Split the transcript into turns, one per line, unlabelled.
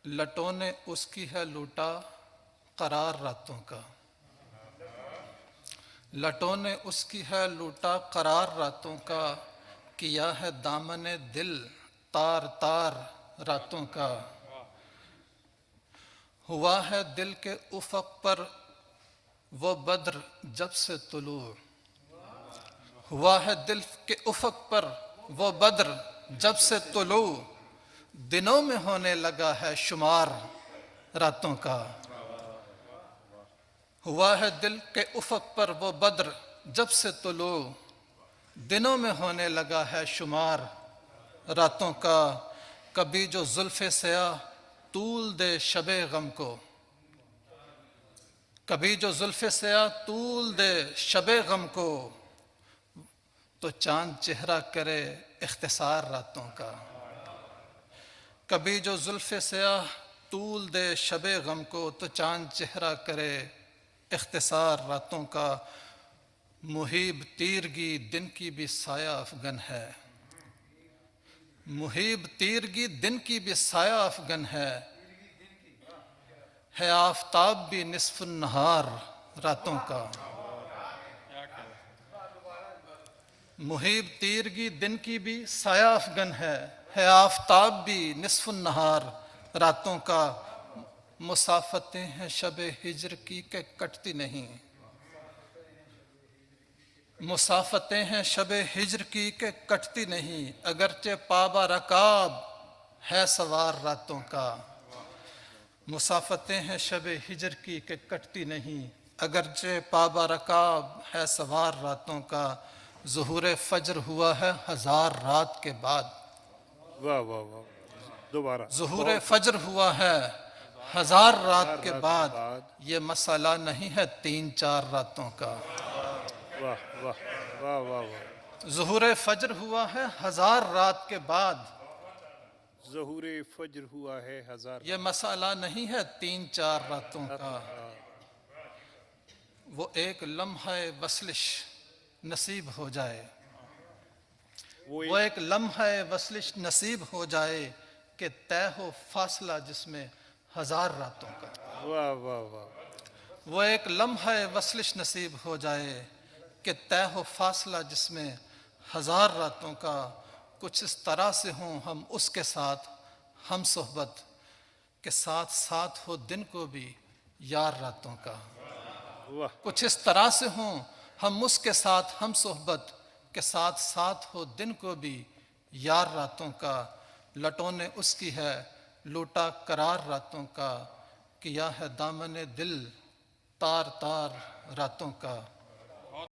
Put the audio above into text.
لٹوں نے اس کی ہے لوٹا قرار راتوں کا، لٹوں نے اس کی ہے لوٹا قرار راتوں کا، کیا ہے دامن دل تار تار راتوں کا۔ ہوا ہے دل کے افق پر وہ بدر جب سے طلوع، ہوا ہے دل کے افق پر وہ بدر جب سے طلوع، دنوں میں ہونے لگا ہے شمار راتوں کا۔ ہوا ہے دل کے افق پر وہ بدر جب سے طلوع، دنوں میں ہونے لگا ہے شمار راتوں کا۔ کبھی جو زلف سیاہ طول دے شب غم کو، کبھی جو زلف سیاہ طول دے شب غم کو، تو چاند چہرہ کرے اختصار راتوں کا۔ کبھی جو زلف سیاہ طول دے شب غم کو، تو چاند چہرہ کرے اختصار راتوں کا۔ محیب تیرگی دن کی بھی سایہ افغن ہے، محیب تیرگی دن کی بھی سایہ افغن ہے آفتاب بھی نصف النہار راتوں کا۔ محیب تیرگی دن کی بھی سایہ افغن ہے آفتاب بھی نصف النہار راتوں کا۔ مسافتیں ہیں شب ہجر کی کہ کٹتی نہیں، مسافتیں ہیں شب ہجر کی کہ کٹتی نہیں، اگرچہ پابا رکاب ہے سوار راتوں کا۔ مسافتیں ہیں شب ہجر کی کہ کٹتی نہیں، اگرچہ پابا رکاب ہے سوار راتوں کا۔ ظہور فجر ہوا ہے ہزار رات کے بعد،
واہ واہ واہ، دوبارہ
ظہور فجر ہوا ہے ہزار رات کے بعد، یہ مسئلہ نہیں ہے تین چار راتوں کا۔
واہ واہ واہ واہ واہ،
ظہور فجر ہوا ہے ہزار رات کے بعد،
ظہور فجر ہوا ہے ہزار،
یہ مسئلہ نہیں ہے تین چار راتوں کا۔ وہ ایک لمحہ وصلش نصیب ہو جائے، وہ ایک لمحہ وصلش نصیب ہو جائے، کہ طے ہو فاصلہ جس میں ہزار راتوں کا۔
واہ واہ واہ،
وہ ایک لمحہ وصلش نصیب ہو جائے، کہ طے ہو فاصلہ جس میں ہزار راتوں کا۔ کچھ اس طرح سے ہوں ہم اس کے ساتھ ہم صحبت، کہ ساتھ ساتھ ہو دن کو بھی یار راتوں کا۔ کچھ اس طرح سے ہوں ہم اس کے ساتھ ہم صحبت، کہ ساتھ ساتھ ہو دن کو بھی یار راتوں کا۔ لٹوں نے اس کی ہے لوٹا قرار راتوں کا، کیا ہے دامن دل تار تار راتوں کا۔